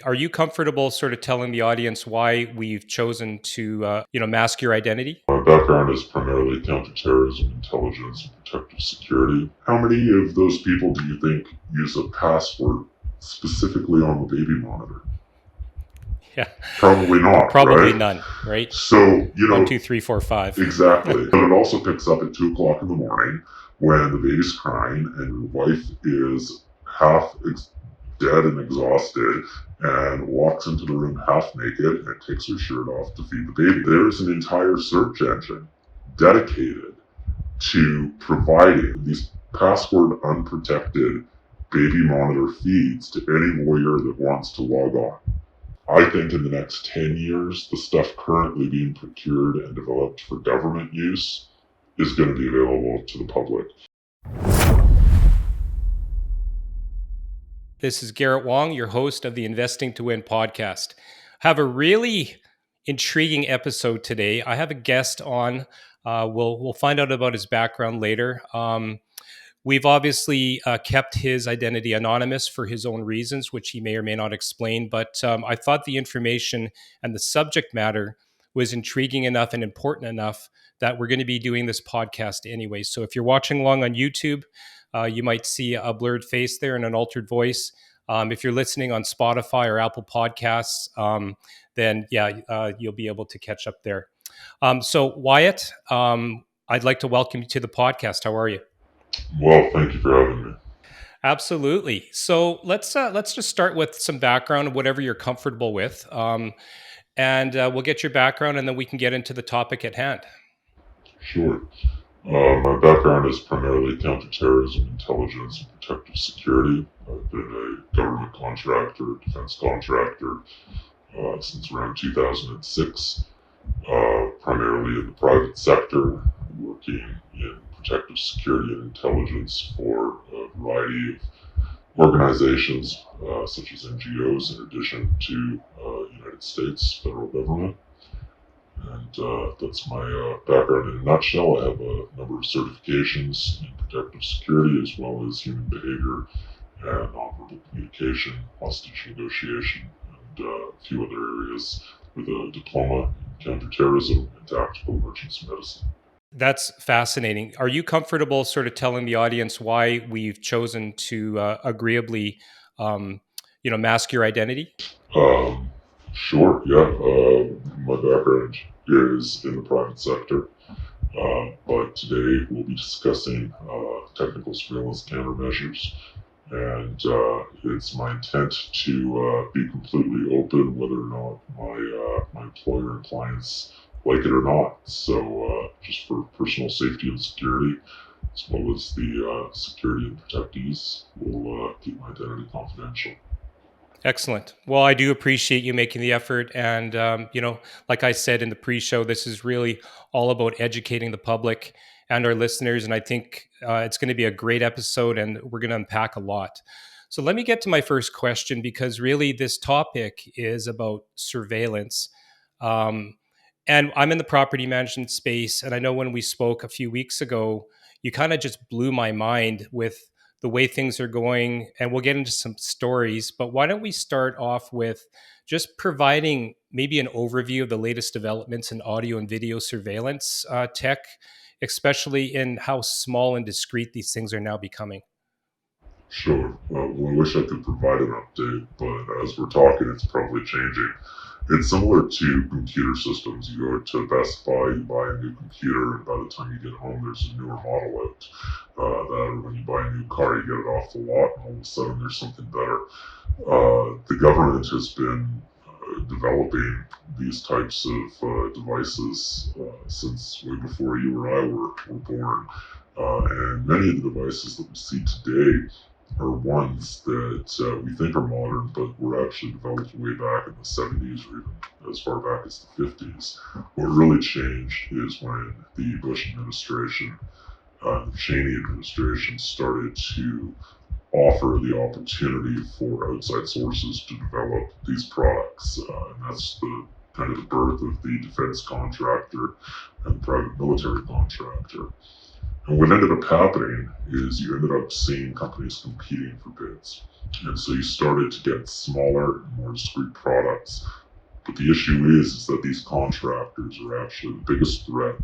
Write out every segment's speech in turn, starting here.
Are you comfortable sort of telling the audience why we've chosen to, mask your identity? My background is primarily counter-terrorism, intelligence, and protective security. How many of those people do you think use a password specifically on the baby monitor? Yeah, Probably not, probably right? none, right? So, One, two, three, four, five. exactly. But it also picks up at 2 o'clock in the morning when the baby's crying and your wife is half dead and exhausted and walks into the room half naked and takes her shirt off to feed the baby. There's an entire search engine dedicated to providing these password unprotected baby monitor feeds to any warrior that wants to log on. I think in the next 10 years, the stuff currently being procured and developed for government use is going to be available to the public. This is Garrett Wong, your host of the Investing to Win podcast. Have a really intriguing episode today. I have a guest on. We'll find out about his background later. We've obviously kept his identity anonymous for his own reasons, which he may or may not explain. But I thought the information and the subject matter was intriguing enough and important enough that we're going to be doing this podcast anyway. So if you're watching along on YouTube, you might see a blurred face there and an altered voice. If you're listening on Spotify or Apple Podcasts, then you'll be able to catch up there. So Wyatt, I'd like to welcome you to the podcast. How are you? Well, thank you for having me. Absolutely. So let's just start with some background, whatever you're comfortable with, and we'll get your background, and then we can get into the topic at hand. Sure. My background is primarily counter-terrorism, intelligence, and protective security. I've been a government contractor, defense contractor, since around 2006, primarily in the private sector, working in protective security and intelligence for a variety of organizations, such as NGOs, in addition to United States federal government. And that's my background in a nutshell. I have a number of certifications in protective security as well as human behavior and nonverbal communication, hostage negotiation, and a few other areas with a diploma in counterterrorism and tactical emergency medicine. That's fascinating. Are you comfortable sort of telling the audience why we've chosen to agreeably, mask your identity? Um, sure, yeah. My background is in the private sector, but today we'll be discussing technical surveillance countermeasures. And it's my intent to be completely open whether or not my employer and clients like it or not. So just for personal safety and security, as well as the security and protectees, we'll keep my identity confidential. Excellent. Well, I do appreciate you making the effort. And, like I said in the pre-show, this is really all about educating the public and our listeners. And I think it's going to be a great episode and we're going to unpack a lot. So let me get to my first question, because really this topic is about surveillance. Um, and I'm in the property management space. And I know when we spoke a few weeks ago, you kind of just blew my mind with the way things are going, and we'll get into some stories. But why don't we start off with just providing maybe an overview of the latest developments in audio and video surveillance tech, especially in how small and discreet these things are now becoming? Sure. Well, I wish I could provide an update, but as we're talking, it's probably changing. It's similar to computer systems. You go to Best Buy, you buy a new computer, and by the time you get home, there's a newer model out. That, or when you buy a new car, you get it off the lot, and all of a sudden there's something better. The government has been developing these types of devices since way before you or I were born. And many of the devices that we see today are ones that we think are modern, but were actually developed way back in the 70s or even as far back as the 50s. What really changed is when the Bush administration, the Cheney administration started to offer the opportunity for outside sources to develop these products. And that's the kind of the birth of the defense contractor and the private military contractor. And what ended up happening is you ended up seeing companies competing for bids. And so you started to get smaller and more discrete products. But the issue is that these contractors are actually the biggest threat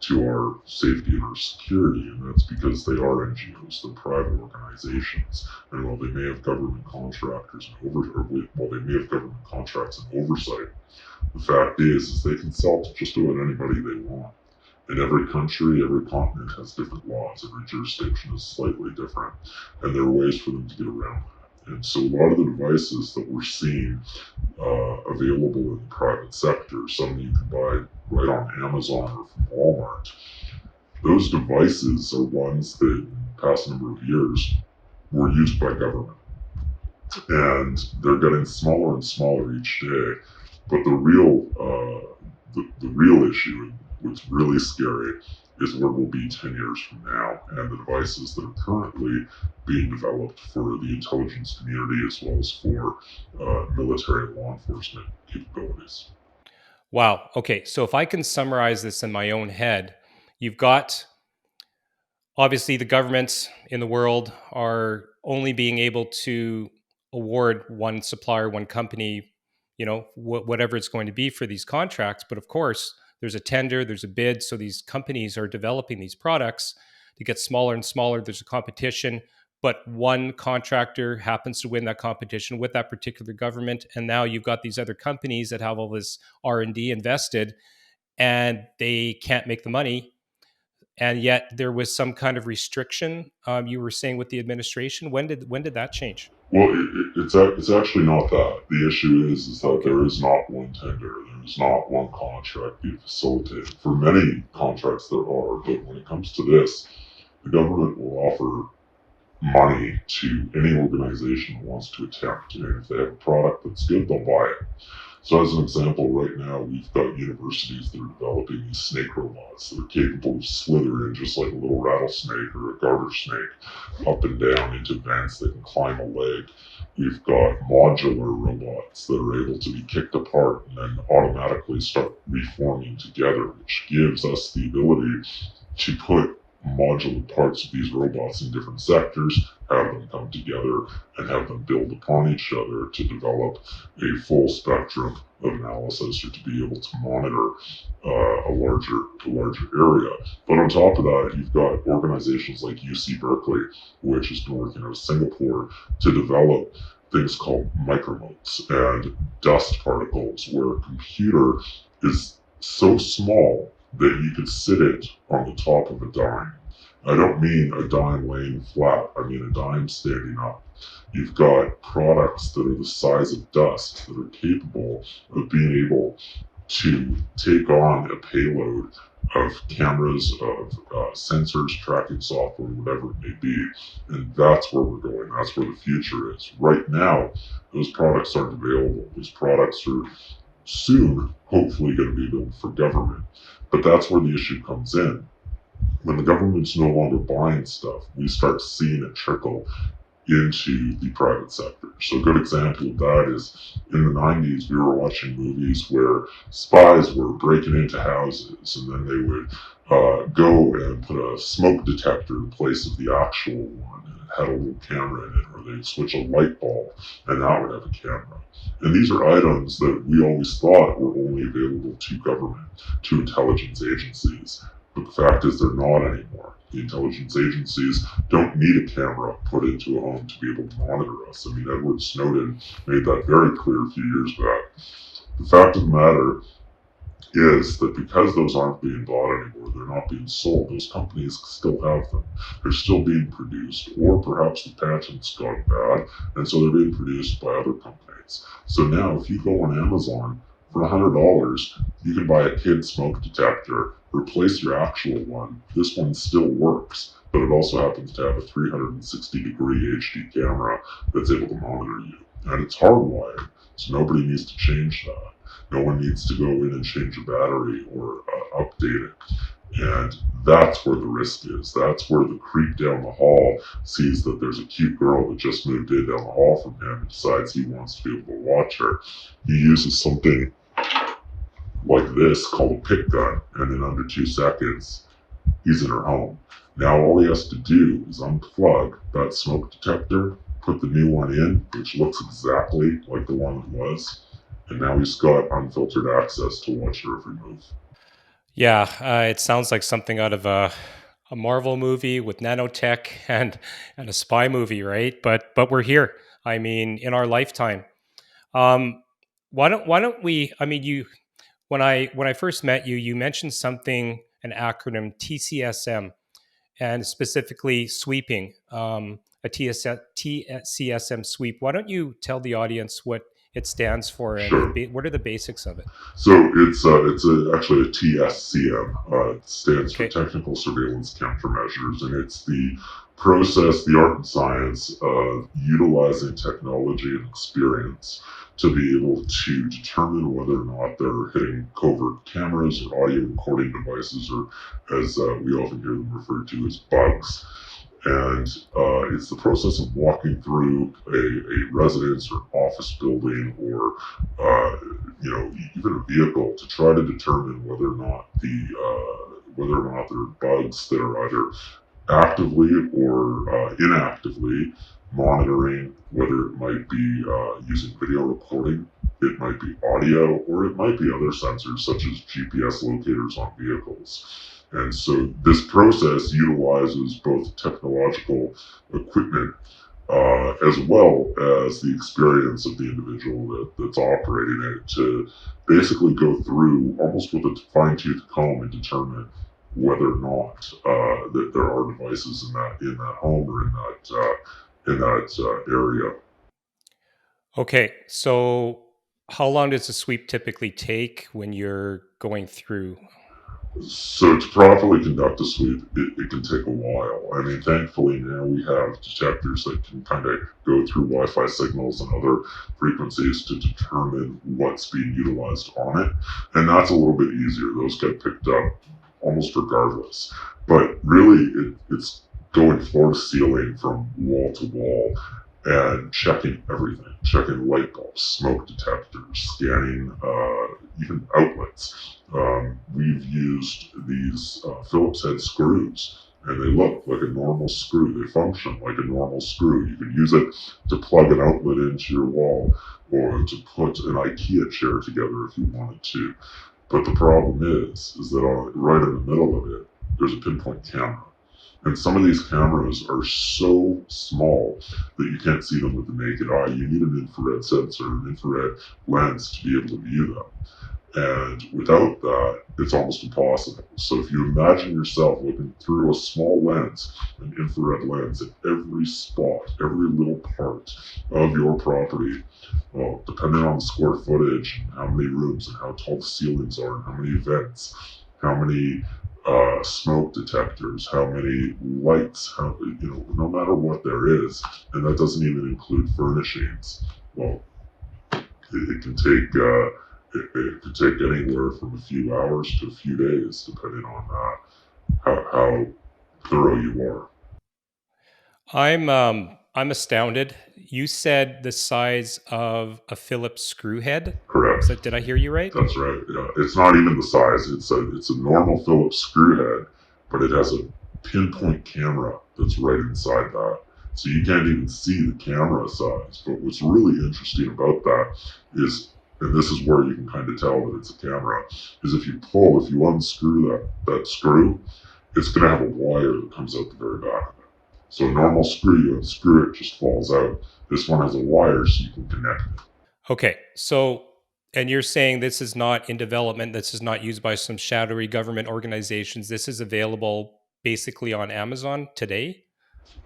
to our safety and our security, and that's because they are NGOs, they're private organizations, and while they may have government contractors and while they may have government contracts and oversight, the fact is they can sell to just about anybody they want. In every country, every continent has different laws. Every jurisdiction is slightly different, and there are ways for them to get around that. And so a lot of the devices that we're seeing available in the private sector, some you can buy right on Amazon or from Walmart, those devices are ones that in the past number of years were used by government. And they're getting smaller and smaller each day. But the real issue, what's really scary, is where we'll be 10 years from now, and the devices that are currently being developed for the intelligence community as well as for military and law enforcement capabilities. Wow. Okay. So if I can summarize this in my own head, you've got obviously the governments in the world are only being able to award one supplier, one company, whatever it's going to be for these contracts. But of course, there's a tender, there's a bid. So these companies are developing these products to get smaller and smaller. There's a competition, but one contractor happens to win that competition with that particular government. And now you've got these other companies that have all this R&D invested and they can't make the money, and yet there was some kind of restriction. You were saying with the administration. When did that change? Well, it's actually not that. The issue is that Okay. there is not one tender. There is not one contract being facilitated. For many contracts there are, but when it comes to this, the government will offer money to any organization that wants to attempt. And if they have a product that's good, they'll buy it. So as an example, right now we've got universities that are developing these snake robots that are capable of slithering just like a little rattlesnake or a garter snake up and down into vents. They can climb a leg. We've got modular robots that are able to be kicked apart and then automatically start reforming together, which gives us the ability to put modular parts of these robots in different sectors, have them come together, and have them build upon each other to develop a full spectrum of analysis or to be able to monitor a larger area. But on top of that, you've got organizations like UC Berkeley, which has been working out of Singapore to develop things called micromotes and dust particles, where a computer is so small that you could sit it on the top of a dime. I don't mean a dime laying flat, I mean a dime standing up. You've got products that are the size of dust that are capable of being able to take on a payload of cameras, of sensors, tracking software, whatever it may be. And that's where we're going. That's where the future is. Right now, those products aren't available. Those products are soon, hopefully, going to be built for government. But that's where the issue comes in. When the government's no longer buying stuff, we start seeing it trickle into the private sector. So a good example of that is in the 90s, we were watching movies where spies were breaking into houses and then they would go and put a smoke detector in place of the actual one, and it had a little camera in it, or they'd switch a light bulb and that would have a camera. And these are items that we always thought were only available to government, to intelligence agencies. But the fact is they're not anymore. The intelligence agencies don't need a camera put into a home to be able to monitor us. I mean, Edward Snowden made that very clear a few years back. The fact of the matter is that because those aren't being bought anymore, they're not being sold, those companies still have them. They're still being produced, or perhaps the patents got bad, and so they're being produced by other companies. So now, if you go on Amazon, for $100, you can buy a kid smoke detector, replace your actual one. This one still works, but it also happens to have a 360-degree HD camera that's able to monitor you. And it's hardwired, so nobody needs to change that. No one needs to go in and change a battery or update it. And that's where the risk is. That's where the creep down the hall sees that there's a cute girl that just moved in down the hall from him and decides he wants to be able to watch her. He uses something like this called a pick gun, and in under 2 seconds, he's in her home. Now all he has to do is unplug that smoke detector, put the new one in, which looks exactly like the one that was, and now he's got unfiltered access to watch your every move. Yeah, it sounds like something out of a Marvel movie with nanotech and a spy movie, right? But we're here. I mean, in our lifetime. Um, why don't we? I mean, you when I first met you, you mentioned something, an acronym TCSM, and specifically sweeping, a TCSM sweep. Why don't you tell the audience what it stands for Sure. what are the basics of it? So it's actually a TSCM. It stands for Okay. Technical Surveillance Countermeasures, and it's the process, the art and science of utilizing technology and experience to be able to determine whether or not they're hitting covert cameras or audio recording devices, or as we often hear them referred to as bugs. And it's the process of walking through a residence or office building, or even a vehicle, to try to determine whether or not there are bugs that are either actively or inactively monitoring, whether it might be using video recording, it might be audio, or it might be other sensors such as GPS locators on vehicles. And so this process utilizes both technological equipment as well as the experience of the individual that's operating it, to basically go through almost with a fine-tooth comb and determine whether or not that there are devices in that home or in that area. Okay. So, how long does a sweep typically take when you're going through? So to properly conduct a sweep, it can take a while. I mean, thankfully now we have detectors that can kind of go through Wi-Fi signals and other frequencies to determine what's being utilized on it, and that's a little bit easier. Those get picked up almost regardless. But really, it's going floor to ceiling, from wall to wall, and checking everything, checking light bulbs, smoke detectors, scanning even outlets. We've used these Phillips head screws, and they look like a normal screw. They function like a normal screw. You can use it to plug an outlet into your wall, or to put an IKEA chair together if you wanted to. But the problem is that right in the middle of it, there's a pinpoint camera. And some of these cameras are so small that you can't see them with the naked eye. You need an infrared sensor, an infrared lens, to be able to view them. And without that, it's almost impossible. So if you imagine yourself looking through a small lens, an infrared lens, at every spot, every little part of your property, well, depending on the square footage, and how many rooms, and how tall the ceilings are, and how many vents, how many smoke detectors, how many lights, no matter what there is, and that doesn't even include furnishings. Well, it can take it could take anywhere from a few hours to a few days, depending on how thorough you are. I'm astounded. You said the size of a Phillips screw head. Correct. Did I hear you right? That's right. Yeah. It's not even the size. It's a normal Phillips screw head, but it has a pinpoint camera that's right inside that. So you can't even see the camera size. But what's really interesting about that is, and this is where you can kind of tell that it's a camera, is if you unscrew that screw, it's going to have a wire that comes out the very back of it. So a normal screw, you unscrew it, just falls out. This one has a wire so you can connect it. Okay. So, and you're saying this is not in development. This is not used by some shadowy government organizations. This is available basically on Amazon today.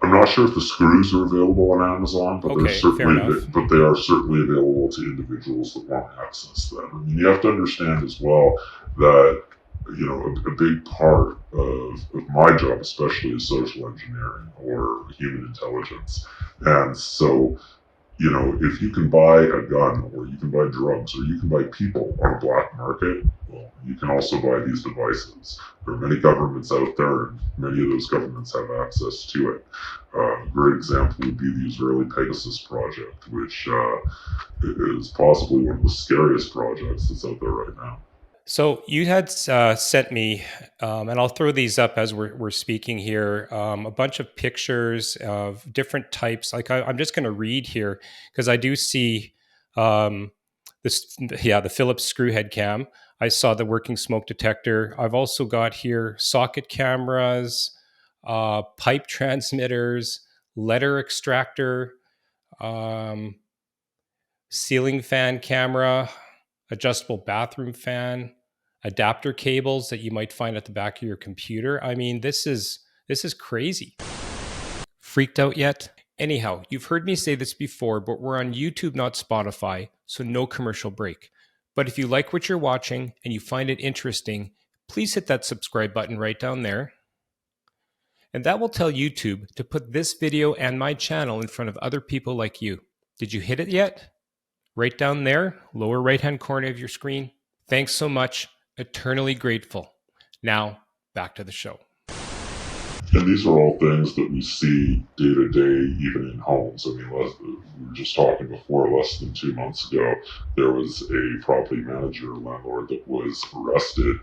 I'm not sure if the screws are available on Amazon, but Okay, fair enough. they are certainly available to individuals that want to access them. I mean, you have to understand as well that a big part of my job, especially, is social engineering or human intelligence, and so if you can buy a gun, or you can buy drugs, or you can buy people on a black market, well, you can also buy these devices. There are many governments out there, and many of those governments have access to it. A great example would be the Israeli Pegasus project, which is possibly one of the scariest projects that's out there right now. So you had sent me, and I'll throw these up as we're speaking here, a bunch of pictures of different types. Like I'm just going to read here because I do see um, this, yeah, the Philips screwhead cam. I saw the working smoke detector. I've also got here socket cameras, pipe transmitters, letter extractor, um, ceiling fan camera, adjustable bathroom fan, adapter cables that you might find at the back of your computer. I mean, this is crazy. Freaked out yet? Anyhow, you've heard me say this before, but we're on YouTube, not Spotify, so no commercial break. But if you like what you're watching and you find it interesting, please hit that subscribe button right down there. And that will tell YouTube to put this video and my channel in front of other people like you. Did you hit it yet? Right down there, lower right hand corner of your screen. Thanks so much. Eternally grateful. Now, back to the show. And these are all things that we see day to day, even in homes. I mean, we were just talking before, less than 2 months ago, there was a property manager, landlord, that was arrested.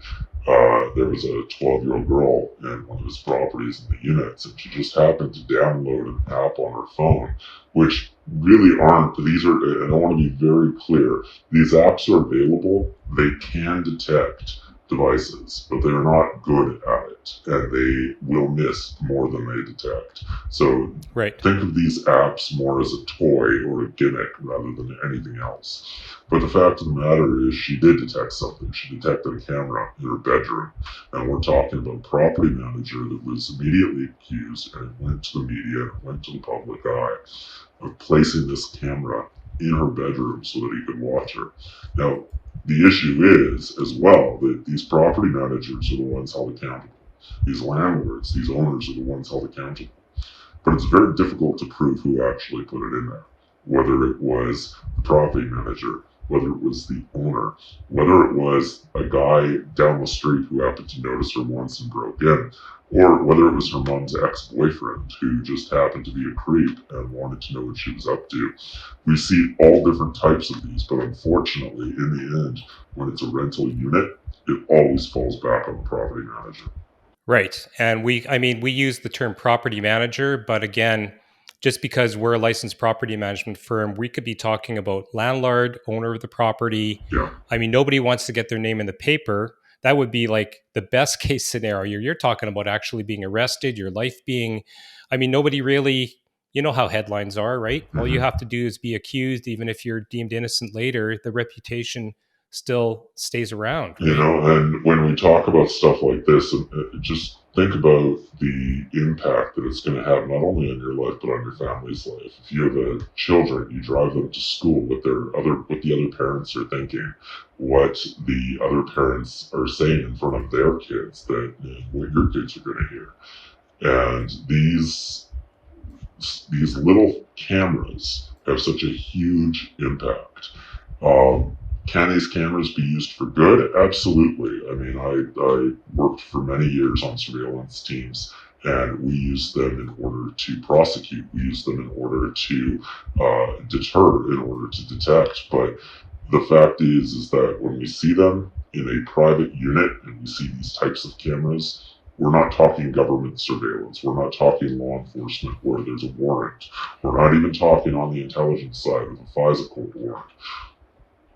There was a 12-year-old girl in one of his properties in the units, and she just happened to download an app on her phone, which really aren't, these are, and I want to be very clear, these apps are available, they can detect devices, but they're not good at it, and they will miss more than they detect. So Right. think of these apps more as a toy or a gimmick rather than anything else. But the fact of the matter is, she did detect something. She detected a camera in her bedroom, and we're talking about a property manager that was immediately accused, and it went to the media, it went to the public eye, of placing this camera in her bedroom so that he could watch her. Now, the issue is, as well, that these property managers are the ones held accountable. These landlords, these owners are the ones held accountable. But it's very difficult to prove who actually put it in there. Whether it was the property manager, whether it was the owner, whether it was a guy down the street who happened to notice her once and broke in, or whether it was her mom's ex-boyfriend who just happened to be a creep and wanted to know what she was up to. We see all different types of these, but unfortunately, in the end, when it's a rental unit, it always falls back on the property manager. Right. And we use the term property manager, but again, just because we're a licensed property management firm, we could be talking about landlord, owner of the property. Yeah. I mean, nobody wants to get their name in the paper. That would be like the best case scenario. You're talking about actually being arrested, your life being, I mean, nobody really, you know how headlines are, right? All you Mm-hmm. have to do is be accused, even if you're deemed innocent later, the reputation still stays around, You right? know, and when we talk about stuff like this, just think about the impact that it's going to have not only on your life but on your family's life. If you have children, you drive them to school, what the other parents are thinking, what the other parents are saying in front of their kids, that what your kids are going to hear, and these little cameras have such a huge impact. Um, can these cameras be used for good? Absolutely. I mean, I worked for many years on surveillance teams, and we use them in order to prosecute. We use them in order to deter, in order to detect. But the fact is that when we see them in a private unit and we see these types of cameras, we're not talking government surveillance. We're not talking law enforcement where there's a warrant. We're not even talking on the intelligence side with a FISA court warrant.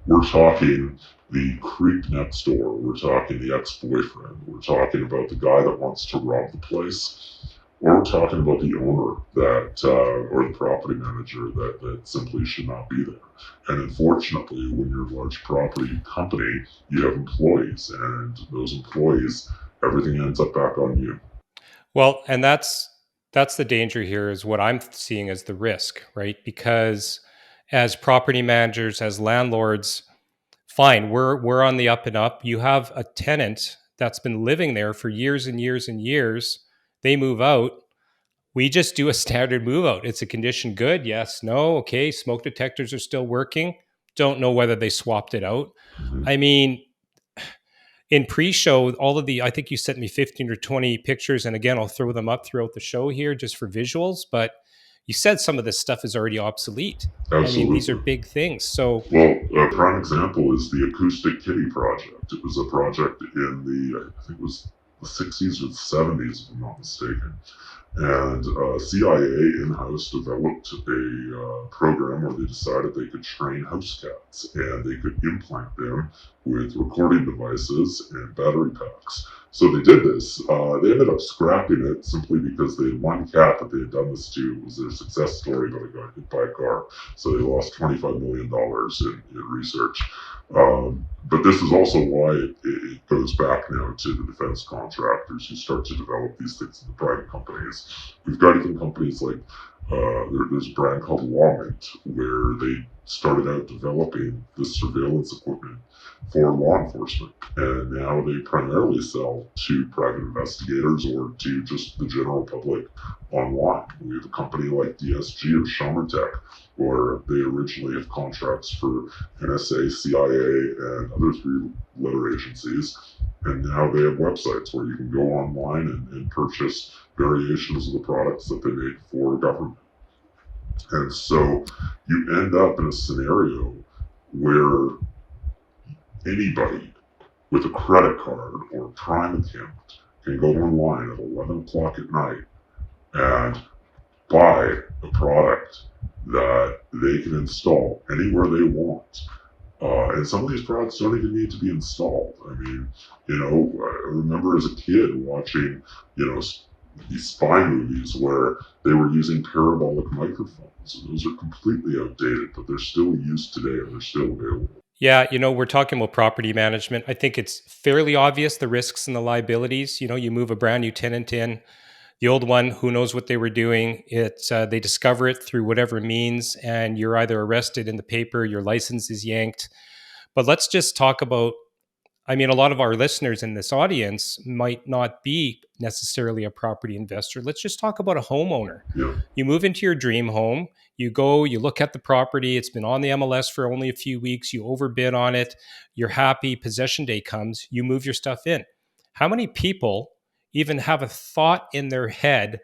We're talking the creep next door. We're talking the ex-boyfriend. We're talking about the guy that wants to rob the place. Or we're talking about the owner or the property manager that simply should not be there. And unfortunately, when you're a large property company, you have employees, and those employees, everything ends up back on you. Well, and that's the danger here is what I'm seeing as the risk, right? Because as property managers, as landlords, fine, we're on the up and up. You have a tenant that's been living there for years and years and years. They move out. We just do a standard move out. It's a condition good. Yes, no, okay. Smoke detectors are still working. Don't know whether they swapped it out. Mm-hmm. I mean, in pre-show, all of the, I think you sent me 15 or 20 pictures, and again, I'll throw them up throughout the show here just for visuals. But you said some of this stuff is already obsolete. I mean, these are Absolutely. big things. So Well, a prime example is the Acoustic Kitty project. It was a project in I think it was the 60s or the 70s, if I'm not mistaken. And CIA in-house developed a program where they decided they could train house cats and they could implant them with recording devices and battery packs. So they did this. They ended up scrapping it simply because they had one cat that they had done this to. It was their success story, but it got hit by a car. So they lost $25 million in research. But this is also why it goes back now to the defense contractors who start to develop these things in the private companies. We've got even companies like there's a brand called Wyatt where they started out developing this surveillance equipment for law enforcement, and now they primarily sell to private investigators or to just the general public online. We have a company like DSG or Shomertech, where they originally have contracts for NSA, CIA, and other three-letter agencies, and now they have websites where you can go online and purchase variations of the products that they make for government. And so you end up in a scenario where anybody with a credit card or a Prime account can go online at 11 o'clock at night and buy a product that they can install anywhere they want. And some of these products don't even need to be installed. I mean, I remember as a kid watching, these spy movies where they were using parabolic microphones. And those are completely outdated, but they're still used today and they're still available. yeah, we're talking about property management. I think it's fairly obvious the risks and the liabilities. You move a brand new tenant in, the old one, who knows what they were doing? It's they discover it through whatever means, and you're either arrested in the paper, your license is yanked. But let's just talk about. I mean, a lot of our listeners in this audience might not be necessarily a property investor. Let's just talk about a homeowner. Yeah. You move into your dream home, you go, you look at the property, it's been on the MLS for only a few weeks, you overbid on it, you're happy, possession day comes, you move your stuff in. How many people even have a thought in their head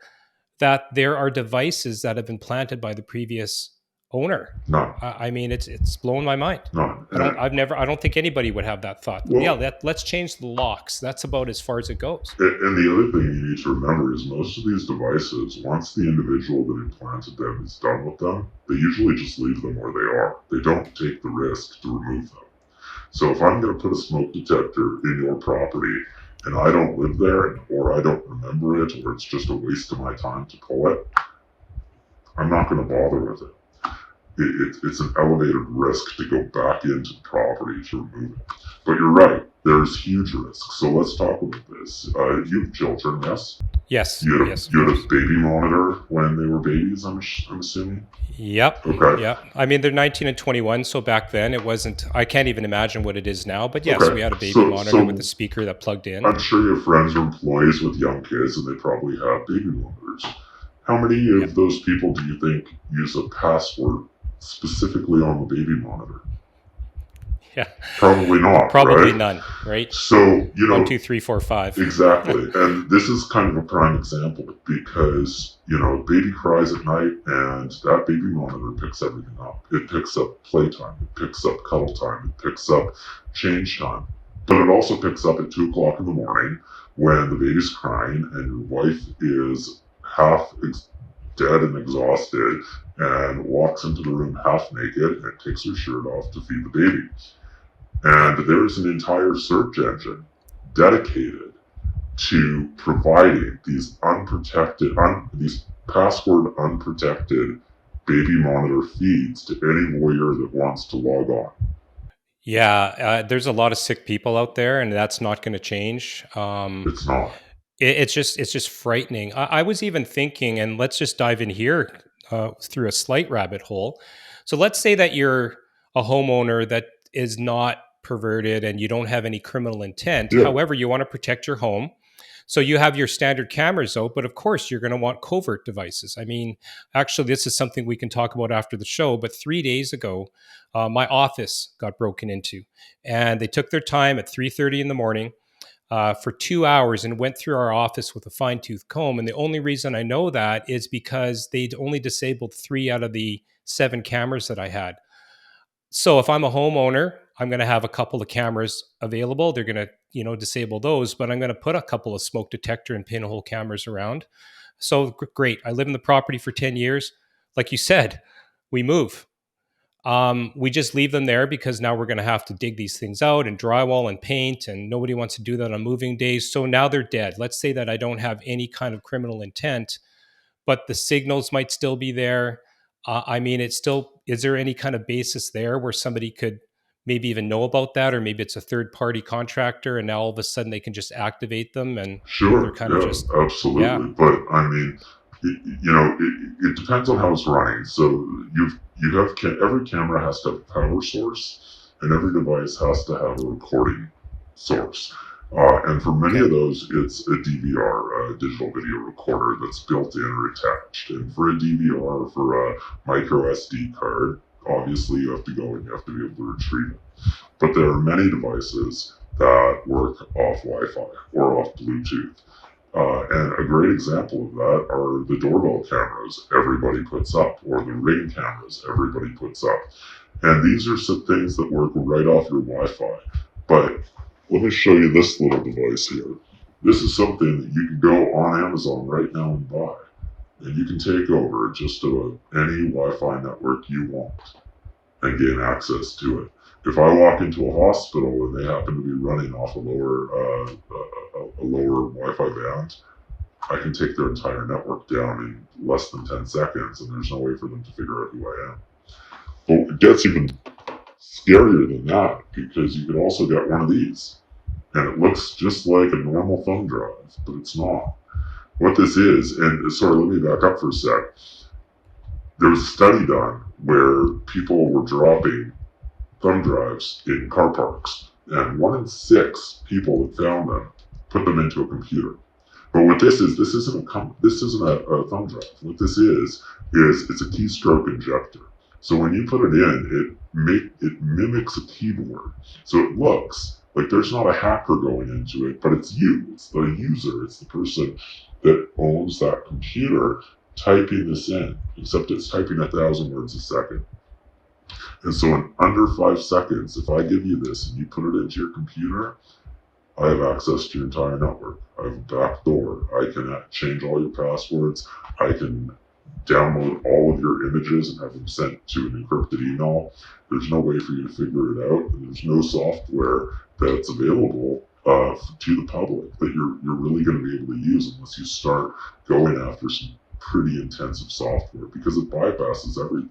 that there are devices that have been planted by the previous owner? No. I mean, it's blown my mind. No. I don't think anybody would have that thought. Well, Yeah, let's change the locks. That's about as far as it goes. And the other thing you need to remember is most of these devices, once the individual that implanted them is done with them, they usually just leave them where they are. They don't take the risk to remove them. So if I'm going to put a smoke detector in your property and I don't live there, or I don't remember it, or it's just a waste of my time to pull it, I'm not going to bother with it. It's an elevated risk to go back into the property to remove it. But you're right, there's huge risks. So let's talk about this. You have children, yes? Yes. You had Of a baby monitor when they were babies, I'm assuming? Yep. Okay. Yeah. I mean, they're 19 and 21, so back then it wasn't. I can't even imagine what it is now. But yes, Okay. we had a baby So monitor with a speaker that plugged in. I'm sure you have friends or employees with young kids, and they probably have baby monitors. How many of those people do you think use a password specifically on the baby monitor? Yeah. Probably not. Probably right? none, right? So, 1, 2, 3, 4, 5. Exactly. And this is kind of a prime example because, baby cries at night and that baby monitor picks everything up. It picks up playtime, it picks up cuddle time, it picks up change time. But it also picks up at 2 o'clock in the morning when the baby's crying and your wife is half dead and exhausted and walks into the room half naked and takes her shirt off to feed the baby. And there's an entire search engine dedicated to providing these these password unprotected baby monitor feeds to any voyeur that wants to log on. Yeah, there's a lot of sick people out there, and that's not going to change. It's not. It's just frightening. I was even thinking, and let's just dive in here through a slight rabbit hole. So let's say that you're a homeowner that is not perverted and you don't have any criminal intent. Yeah. However, you want to protect your home. So you have your standard cameras out, but of course you're going to want covert devices. I mean, actually, this is something we can talk about after the show. But 3 days ago, my office got broken into, and they took their time at 3:30 in the morning. for 2 hours and went through our office with a fine tooth comb. And the only reason I know that is because they'd only disabled 3 out of the 7 cameras that I had. So if I'm a homeowner, I'm going to have a couple of cameras available. They're going to, disable those, but I'm going to put a couple of smoke detector and pinhole cameras around. So great. I live in the property for 10 years. Like you said, we move. We just leave them there because now we're going to have to dig these things out and drywall and paint, and nobody wants to do that on moving days. So now they're dead. Let's say that I don't have any kind of criminal intent, but the signals might still be there. I mean, it's still, is there any kind of basis there where somebody could maybe even know about that? Or maybe it's a third party contractor and now all of a sudden they can just activate them and they're Sure, kind of yeah, just, yeah. absolutely. But I mean, it depends on how it's running. So you have every camera has to have a power source, and every device has to have a recording source. And for many Okay. of those, it's a DVR, a digital video recorder that's built in or attached. And for a DVR, for a micro SD card, obviously you have to go and you have to be able to retrieve it. But there are many devices that work off Wi-Fi or off Bluetooth. And a great example of that are the doorbell cameras everybody puts up, or the Ring cameras everybody puts up. And these are some things that work right off your Wi-Fi. But let me show you this little device here. This is something that you can go on Amazon right now and buy. And you can take over just about any Wi-Fi network you want and gain access to it. If I walk into a hospital and they happen to be running off a lower Wi-Fi band, I can take their entire network down in less than 10 seconds, and there's no way for them to figure out who I am. But it gets even scarier than that, because you can also get one of these, and it looks just like a normal thumb drive, but it's not. What this is, and sorry, let me back up for a sec. There was a study done where people were dropping thumb drives in car parks, and 1 in 6 people that found them put them into a computer. But what this isn't a thumb drive. What this is it's a keystroke injector. So when you put it in, it mimics a keyboard. So it looks like there's not a hacker going into it, but it's you. It's the user. It's the person that owns that computer typing this in. Except it's typing 1,000 words a second. And so in under 5 seconds, if I give you this and you put it into your computer, I have access to your entire network. I have a back door. I can change all your passwords. I can download all of your images and have them sent to an encrypted email. There's no way for you to figure it out, and there's no software that's available to the public that you're really going to be able to use unless you start going after some pretty intensive software, because it bypasses everything.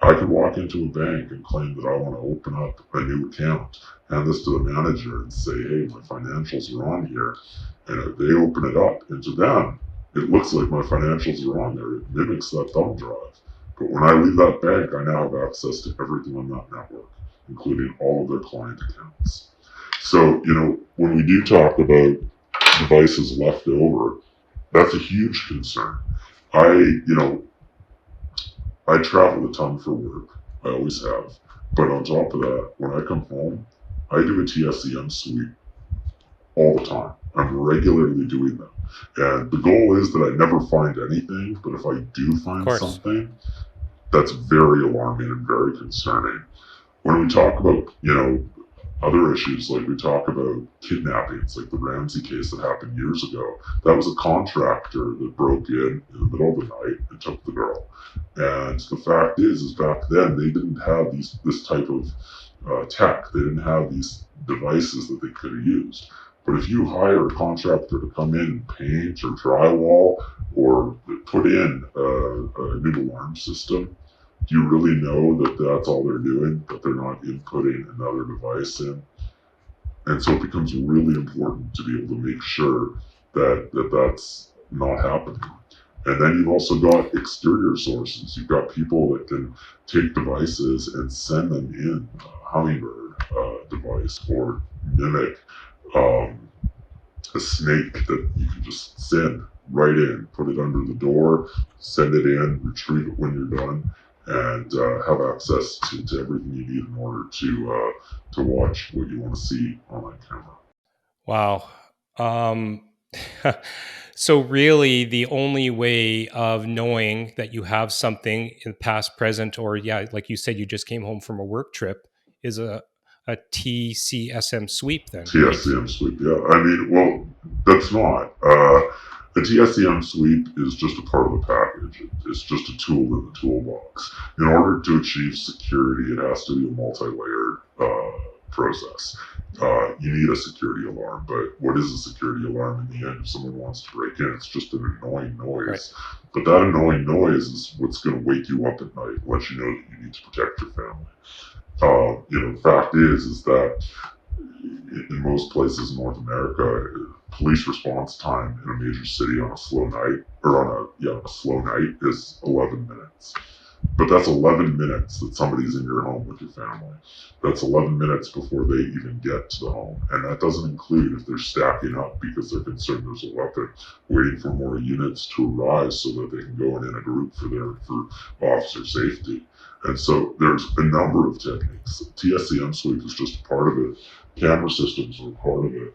I could walk into a bank and claim that I want to open up a new account, hand this to the manager and say, hey, my financials are on here. And if they open it up, and to them, it looks like my financials are on there. It mimics that thumb drive. But when I leave that bank, I now have access to everything on that network, including all of their client accounts. So, when we do talk about devices left over, that's a huge concern. I travel a ton for work. I always have. But on top of that, when I come home, I do a tscm sweep all the time. I'm regularly doing them. And the goal is that I never find anything, but if I do Of find course. something, that's very alarming and very concerning. When we talk about, other issues, like we talk about kidnappings, like the Ramsey case that happened years ago. That was a contractor that broke in the middle of the night and took the girl. And the fact is back then they didn't have this type of tech. They didn't have these devices that they could have used. But if you hire a contractor to come in and paint or drywall or put in a new alarm system, do you really know that that's all they're doing, that they're not inputting another device in? And so it becomes really important to be able to make sure that that's not happening. And then you've also got exterior sources. You've got people that can take devices and send them in a hummingbird device, or mimic um, a snake that you can just send right in, put it under the door, send it in, retrieve it when you're done, and have access to everything you need in order to watch what you want to see on that camera. Wow. Um, so really, the only way of knowing that you have something in the past, present, or yeah, like you said, you just came home from a work trip, is a TCSM sweep. Then, right? TSCM sweep, yeah. I mean, well, that's not. A TSCM sweep is just a part of the package. It's just a tool in the toolbox. In order to achieve security, it has to be a multi-layered process. You need a security alarm, but what is a security alarm in the end? If someone wants to break in, it's just an annoying Right. noise. But that annoying noise is what's going to wake you up at night, let you know that you need to protect your family. The fact is that in most places in North America, police response time in a major city on a slow night, or on a slow night, is 11 minutes. But that's 11 minutes that somebody's in your home with your family. That's 11 minutes before they even get to the home. And that doesn't include if they're stacking up because they're concerned there's a weapon, waiting for more units to arrive so that they can go in a group for officer safety. And so there's a number of techniques. TSCM sweep is just a part of it. Camera systems are part of it.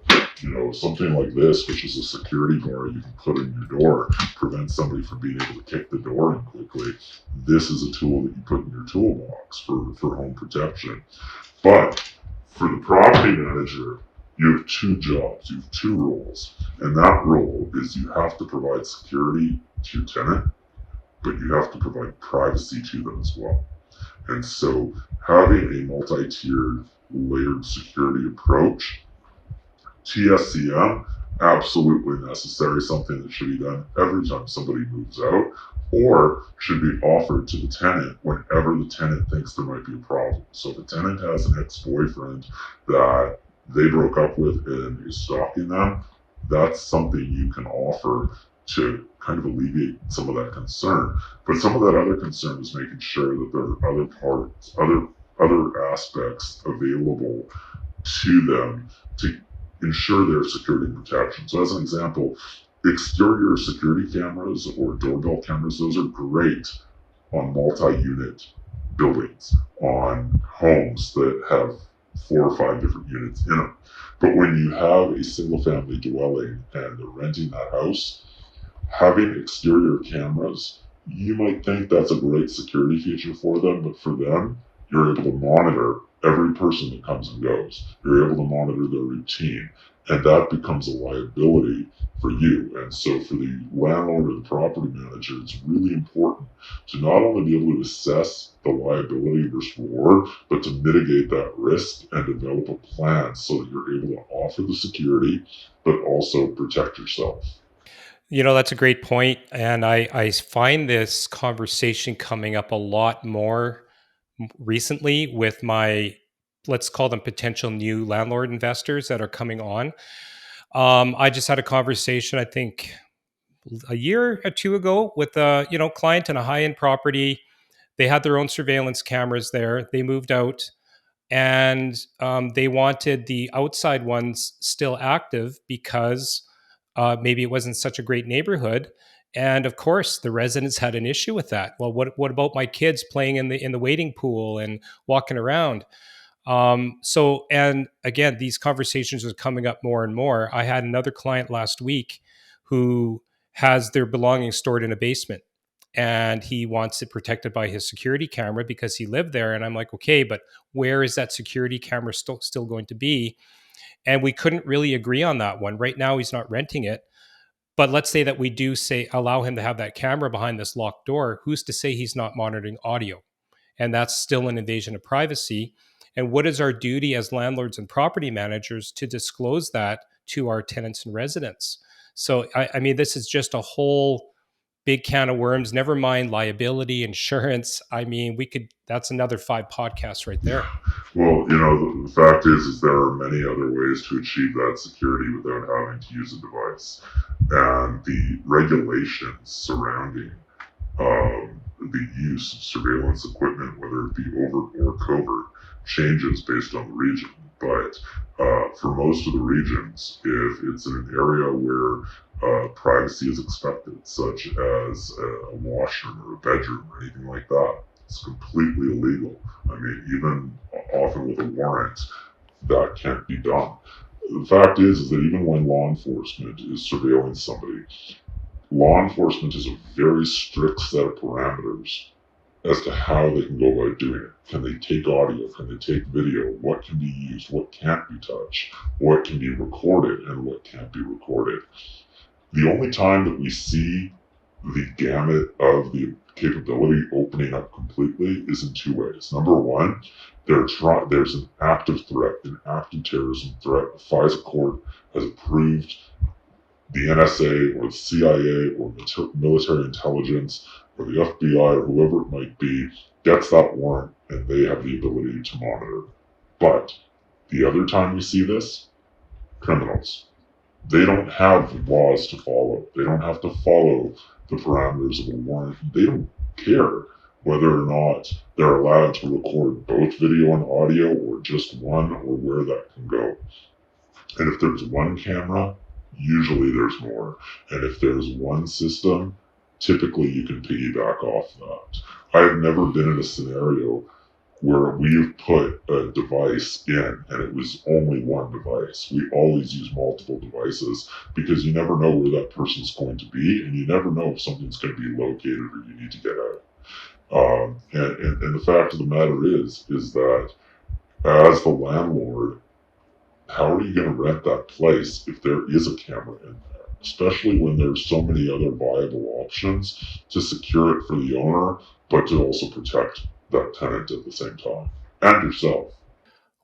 Something like this, which is a security bar you can put in your door, prevents somebody from being able to kick the door in quickly. This is a tool that you put in your toolbox for home protection. But for the property manager, you have two jobs, you have two roles. And that role is you have to provide security to your tenant, but you have to provide privacy to them as well. And so having a multi-tiered layered security approach, TSCM, absolutely necessary, something that should be done every time somebody moves out, or should be offered to the tenant whenever the tenant thinks there might be a problem. So if a tenant has an ex-boyfriend that they broke up with and is stalking them, that's something you can offer to kind of alleviate some of that concern. But some of that other concern is making sure that there are other parts, other aspects available to them to ensure their security and protection. So as an example, exterior security cameras or doorbell cameras, those are great on multi-unit buildings, on homes that have 4 or 5 different units in them. But when you have a single family dwelling and they're renting that house, having exterior cameras, you might think that's a great security feature for them, but for them, you're able to monitor every person that comes and goes. You're able to monitor their routine, and that becomes a liability for you. And so for the landlord or the property manager, it's really important to not only be able to assess the liability versus reward, but to mitigate that risk and develop a plan so that you're able to offer the security, but also protect yourself. That's a great point. And I find this conversation coming up a lot more recently with my, let's call them potential new landlord investors that are coming on. I just had a conversation, I think a year or two ago, with a client in a high end property. They had their own surveillance cameras there. They moved out, and they wanted the outside ones still active because maybe it wasn't such a great neighborhood. And of course, the residents had an issue with that. Well, what about my kids playing in the wading pool and walking around? So, and again, these conversations are coming up more and more. I had another client last week who has their belongings stored in a basement, and he wants it protected by his security camera because he lived there. And I'm like, okay, but where is that security camera still going to be? And we couldn't really agree on that one. Right now, he's not renting it. But let's say that we do say allow him to have that camera behind this locked door. Who's to say he's not monitoring audio? And that's still an invasion of privacy. And what is our duty as landlords and property managers to disclose that to our tenants and residents? So, I mean, this is just a whole big can of worms. Never mind liability, insurance. I mean, that's another 5 podcasts right there. Well, the fact is there are many other ways to achieve that security without having to use a device. And the regulations surrounding the use of surveillance equipment, whether it be overt or covert, changes based on the region. But for most of the regions, if it's in an area where privacy is expected, such as a washroom or a bedroom or anything like that, it's completely illegal. I mean, even often with a warrant, that can't be done. The fact is that even when law enforcement is surveilling somebody, law enforcement has a very strict set of parameters as to how they can go about doing it. Can they take audio? Can they take video? What can be used? What can't be touched? What can be recorded and what can't be recorded? The only time that we see the gamut of the capability opening up completely is in two ways. Number one, there's an active threat, an active terrorism threat. The FISA court has approved the NSA or the CIA or military intelligence or the FBI or whoever it might be gets that warrant and they have the ability to monitor. But the other time we see this, criminals. They don't have laws to follow. They don't have to follow the parameters of a warrant. They don't care whether or not they're allowed to record both video and audio or just one or where that can go. And if there's one camera, usually there's more. And if there's one system, typically you can piggyback off that. I have never been in a scenario where we've put a device in and it was only one device. We always use multiple devices because you never know where that person's going to be and you never know if something's going to be located or you need to get out. And the fact of the matter is that as the landlord, how are you going to rent that place if there is a camera in there? Especially when there's so many other viable options to secure it for the owner, but to also protect that tenant at the same time and yourself.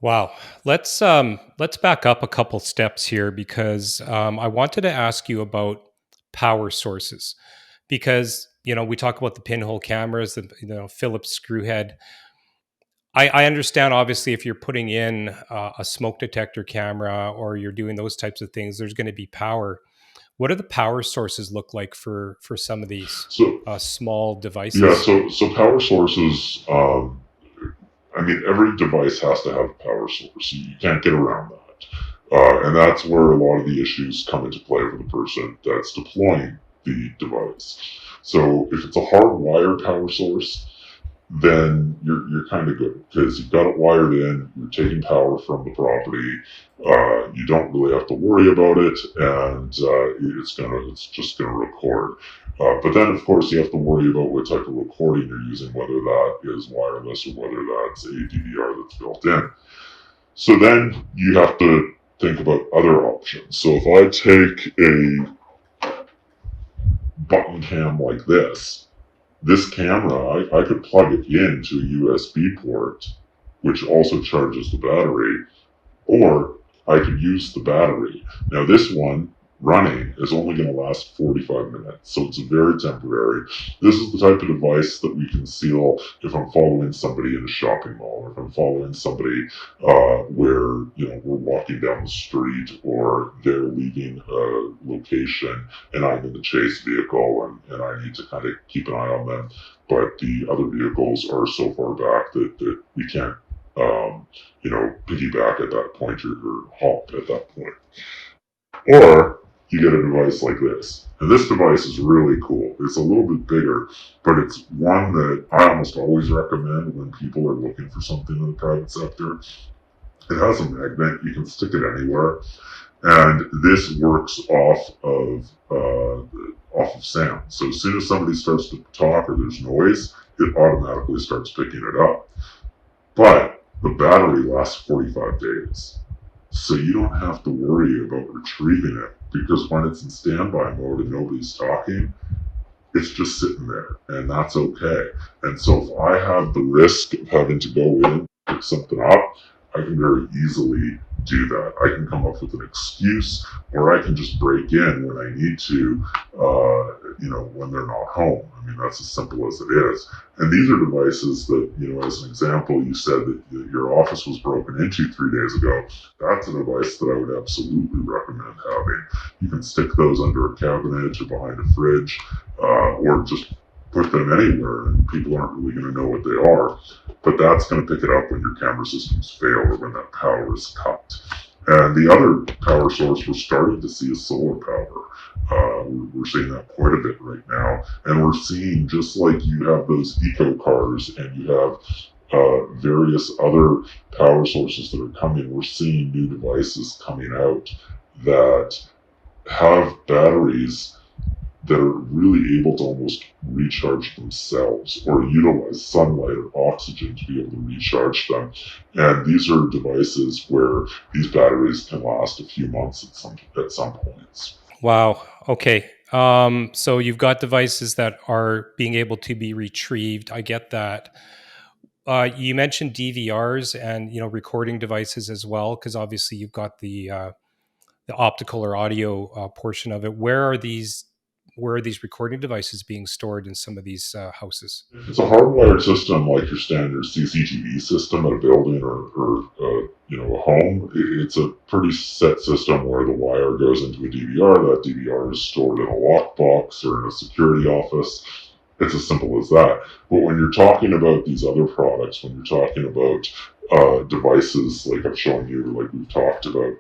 Wow. Let's back up a couple steps here because I wanted to ask you about power sources because we talk about the pinhole cameras, the Phillips screw head. I understand obviously if you're putting in a smoke detector camera or you're doing those types of things, there's going to be power. What do the power sources look like for some of these So small yeah, devices? so power sources. I mean, every device has to have a power source. You can't get around that, and that's where a lot of the issues come into play for the person that's deploying the device. So if it's a hardwired power source, then you're kind of good because you've got it wired in. You're taking power from the property. You don't really have to worry about it, and it's just gonna record. But then, of course, you have to worry about what type of recording you're using, whether that is wireless or whether that's a DVR that's built in. So then you have to think about other options. So if I take a button cam like this camera, I could plug it into a USB port, which also charges the battery, or I could use the battery. Now, this one running is only going to last 45 minutes, so it's very temporary. This is the type of device that we conceal if I'm following somebody in a shopping mall, or if I'm following somebody where we're walking down the street, or they're leaving a location and I'm in the chase vehicle and I need to kind of keep an eye on them, but the other vehicles are so far back that we can't piggyback at that point or hop at that point. Or you get a device like this. And this device is really cool. It's a little bit bigger, but it's one that I almost always recommend when people are looking for something in the private sector. It has a magnet. You can stick it anywhere. And this works off of sound. So as soon as somebody starts to talk or there's noise, it automatically starts picking it up. But the battery lasts 45 days. So you don't have to worry about retrieving it because when it's in standby mode and nobody's talking, it's just sitting there and that's okay. And so if I have the risk of having to go in, pick something up, I can very easily do that. I can come up with an excuse or I can just break in when I need to, when they're not home. I mean, that's as simple as it is. And these are devices that, as an example, you said that your office was broken into 3 days ago. That's a device that I would absolutely recommend having. You can stick those under a cabinet or behind a fridge, or just put them anywhere and people aren't really going to know what they are. But that's going to pick it up when your camera systems fail or when that power is cut. And the other power source we're starting to see is solar power. We're seeing that quite a bit right now. And we're seeing, just like you have those eco cars and you have various other power sources that are coming. We're seeing new devices coming out that have batteries that are really able to almost recharge themselves or utilize sunlight or oxygen to be able to recharge them. And these are devices where these batteries can last a few months at some points. Wow. Okay. So you've got devices that are being able to be retrieved. I get that. You mentioned DVRs and recording devices as well, because obviously you've got the optical or audio portion of it. Where are these recording devices being stored in some of these houses? It's a hardwired system like your standard CCTV system at a building or a home. It's a pretty set system where the wire goes into a DVR. That DVR is stored in a lockbox or in a security office. It's as simple as that. But when you're talking about these other products, when you're talking about devices like I've shown you, like we've talked about,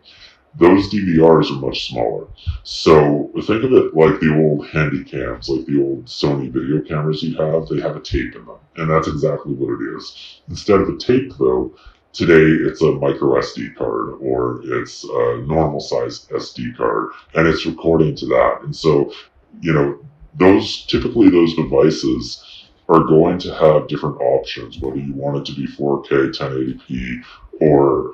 those DVRs are much smaller. So think of it like the old handy cams, like the old Sony video cameras you have. They have a tape in them, and that's exactly what it is. Instead of a tape, though, today it's a micro SD card or it's a normal size SD card, and it's recording to that. And so, you know, those devices are going to have different options, whether you want it to be 4K 1080p or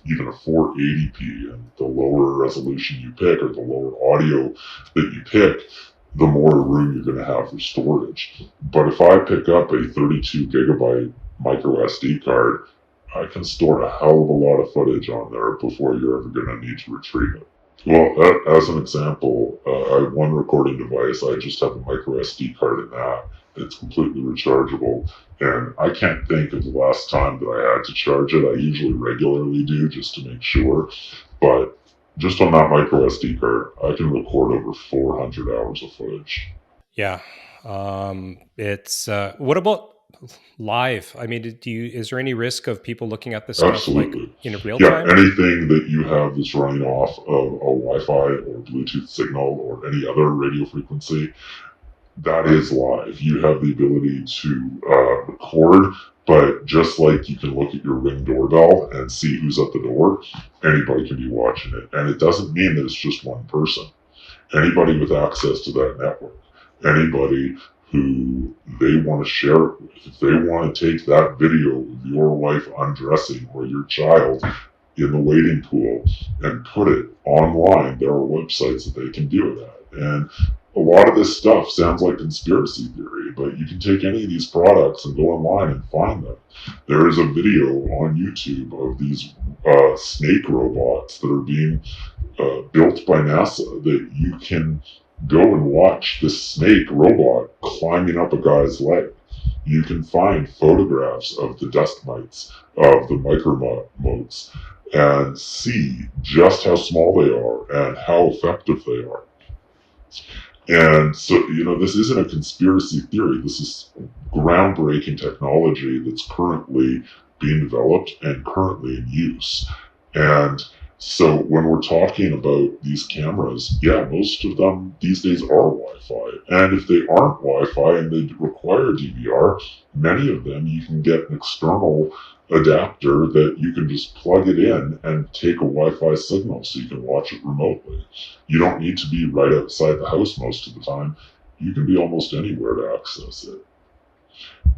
even a 480p, and the lower resolution you pick or the lower audio that you pick, the more room you're going to have for storage. But if I pick up a 32 gigabyte micro SD card, I can store a hell of a lot of footage on there before you're ever going to need to retrieve it. Well, as an example, I have one recording device. I just have a micro SD card in that. It's completely rechargeable. And I can't think of the last time that I had to charge it. I usually regularly do just to make sure. But just on that micro SD card, I can record over 400 hours of footage. Yeah. It's what about live? I mean, is there any risk of people looking at this stuff like Absolutely. in real Yeah, time? anything that you have that's running off of a Wi Fi or Bluetooth signal or any other radio frequency, that is live. You have the ability to record, but just like you can look at your Ring doorbell and see who's at the door, anybody can be watching it. And it doesn't mean that it's just one person. Anybody with access to that network, anybody who they want to share it with, if they want to take that video of your wife undressing or your child in the wading pool and put it online, there are websites that they can do that. And a lot of this stuff sounds like conspiracy theory, but you can take any of these products and go online and find them. There is a video on YouTube of these snake robots that are being built by NASA that you can go and watch this snake robot climbing up a guy's leg. You can find photographs of the dust mites, of the micromotes, and see just how small they are and how effective they are. And so, this isn't a conspiracy theory. This is groundbreaking technology that's currently being developed and currently in use. And so when we're talking about these cameras, yeah, most of them these days are Wi-Fi. And if they aren't Wi-Fi and they require DVR, many of them you can get an external adapter that you can just plug it in and take a Wi-Fi signal so you can watch it remotely. You don't need to be right outside the house most of the time. You can be almost anywhere to access it.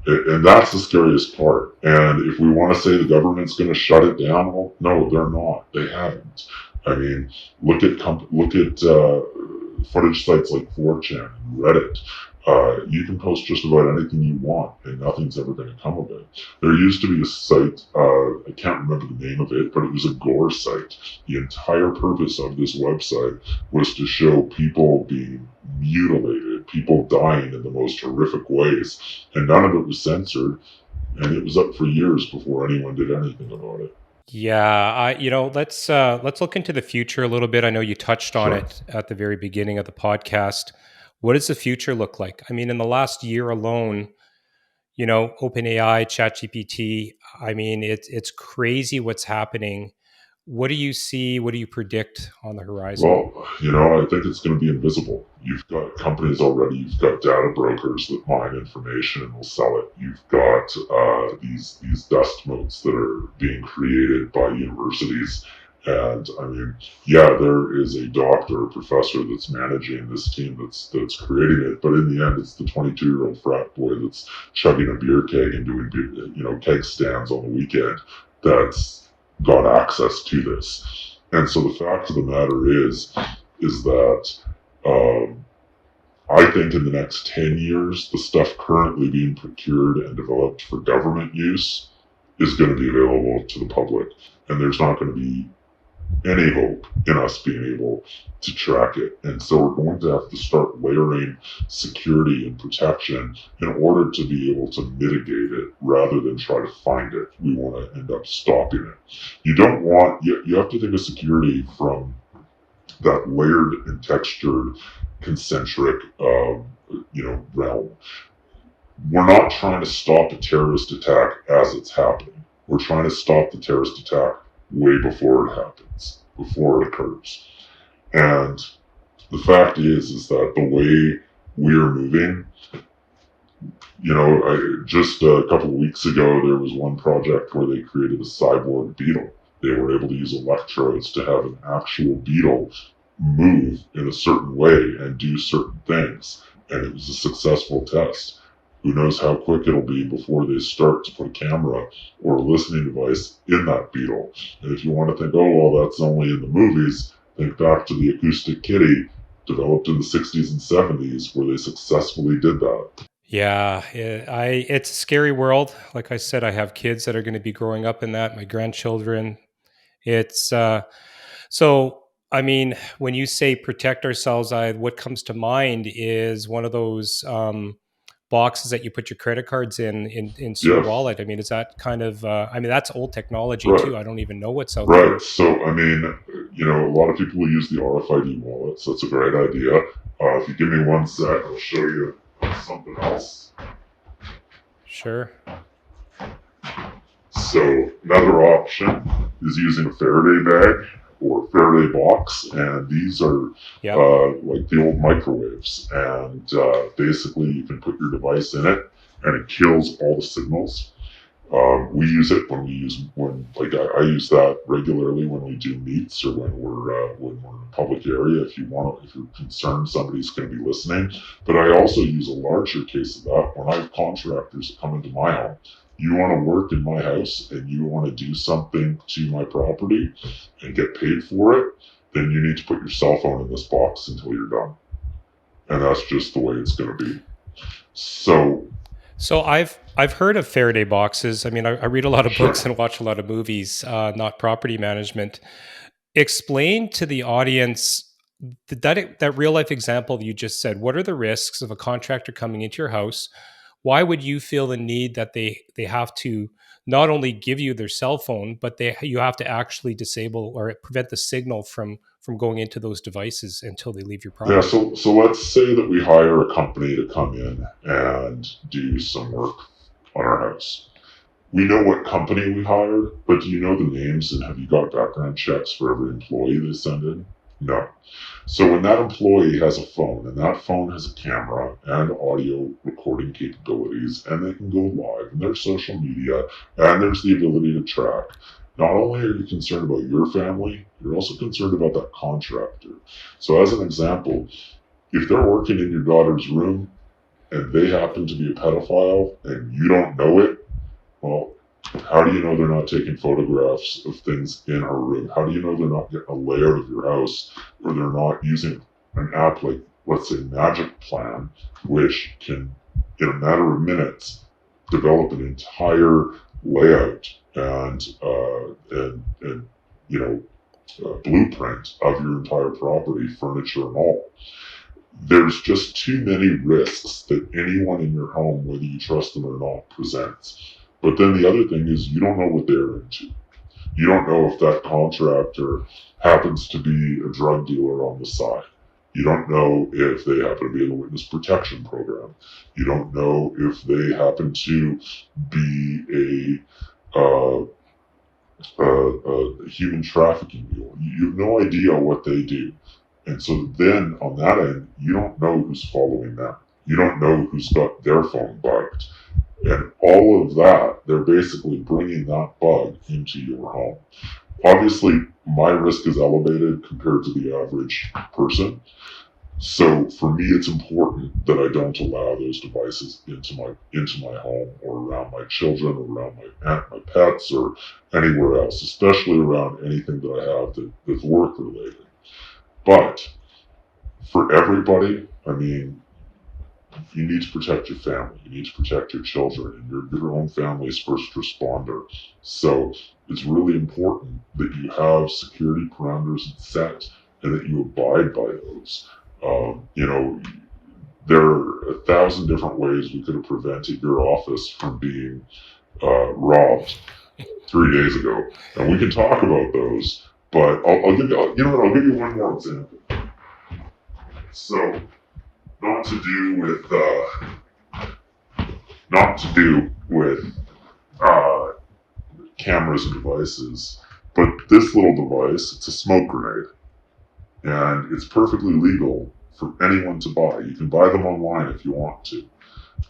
And that's the scariest part. And if we want to say the government's going to shut it down, well, no, they're not. They haven't. I mean, look at footage sites like 4chan and Reddit. You can post just about anything you want, and nothing's ever going to come of it. There used to be a site, I can't remember the name of it, but it was a gore site. The entire purpose of this website was to show people being mutilated, people dying in the most horrific ways, and none of it was censored, and it was up for years before anyone did anything about it. Yeah, let's look into the future a little bit. I know you touched on Sure. it at the very beginning of the podcast. What does the future look like? I mean, in the last year alone, OpenAI, ChatGPT. I mean, it's crazy what's happening What do you see? What do you predict on the horizon? Well, I think it's going to be invisible. You've got companies already. You've got data brokers that mine information and will sell it. You've got these dust motes that are being created by universities. And I mean, yeah, there is a doctor or professor that's managing this team that's creating it. But in the end, it's the 22-year-old frat boy that's chugging a beer keg and doing keg stands on the weekend that's got access to this. And so the fact of the matter is that I think in the next 10 years, the stuff currently being procured and developed for government use is going to be available to the public. And there's not going to be any hope in us being able to track it. And so we're going to have to start layering security and protection in order to be able to mitigate it rather than try to find it. We want to end up stopping it. You have to think of security from that layered and textured concentric realm. We're not trying to stop a terrorist attack as it's happening. We're trying to stop the terrorist attack way before it happens, before it occurs. And the fact is that the way we're moving, just a couple of weeks ago, there was one project where they created a cyborg beetle. They were able to use electrodes to have an actual beetle move in a certain way and do certain things. And it was a successful test. Who knows how quick it'll be before they start to put a camera or a listening device in that beetle. And if you want to think, oh, well, that's only in the movies, think back to the acoustic kitty developed in the 60s and 70s where they successfully did that. Yeah, it's a scary world. Like I said, I have kids that are going to be growing up in that, my grandchildren. It's so I mean, when you say protect ourselves, what comes to mind is one of those boxes that you put your credit cards into your Yeah, wallet. I mean, is that kind of I mean, that's old technology right. too. I don't even know what's out Right. there. So, I mean, a lot of people will use the RFID wallets. That's a great idea. If you give me one sec, I'll show you something else. Sure. So, another option is using a Faraday bag or Faraday box, and these are Yep. like the old microwaves. And basically, you can put your device in it, and it kills all the signals. We use it I use that regularly when we do meets or when we're in a public area. If you're concerned somebody's going to be listening, but I also use a larger case of that when I have contractors that come into my home. You want to work in my house and you want to do something to my property and get paid for it, then you need to put your cell phone in this box until you're done, and that's just the way it's going to be. So So I've heard of Faraday boxes. I mean, I read a lot of sure. books and watch a lot of movies, not property management. Explain to the audience that real life example that you just said. What are the risks of a contractor coming into your house? Why would you feel the need that they have to not only give you their cell phone, but you have to actually disable or prevent the signal from going into those devices until they leave your Yeah, property? so let's say that we hire a company to come in and do some work on our house. We know what company we hired, but do you know the names and have you got background checks for every employee they send in? No. So when that employee has a phone and that phone has a camera and audio recording capabilities and they can go live and there's social media and there's the ability to track, not only are you concerned about your family, you're also concerned about that contractor. So as an example, if they're working in your daughter's room and they happen to be a pedophile and you don't know it, well, how do you know they're not taking photographs of things in her room? How do you know they're not getting a layout of your house or they're not using an app like, let's say, Magic Plan, which can, in a matter of minutes, develop an entire layout and blueprint of your entire property, furniture and all. There's just too many risks that anyone in your home, whether you trust them or not, presents. But then the other thing is you don't know what they're into. You don't know if that contractor happens to be a drug dealer on the side. You don't know if they happen to be in the witness protection program. You don't know if they happen to be human trafficking mule. You have no idea what they do. And so then on that end, you don't know who's following them. You don't know who's got their phone bugged. And all of that, they're basically bringing that bug into your home. Obviously, my risk is elevated compared to the average person. So for me, it's important that I don't allow those devices into my home or around my children or around my pets or anywhere else, especially around anything that I have that's work related. But for everybody, I mean, you need to protect your family. You need to protect your children, and your own family's first responder. So it's really important that you have security parameters set and that you abide by those. You know, there are 1,000 different ways we could have prevented your office from being robbed 3 days ago, and we can talk about those. But I'll give you, you know what? I'll give you one more example. So, not to do with cameras and devices, but this little device, it's a smoke grenade, and it's perfectly legal for anyone to buy. You can buy them online if you want to,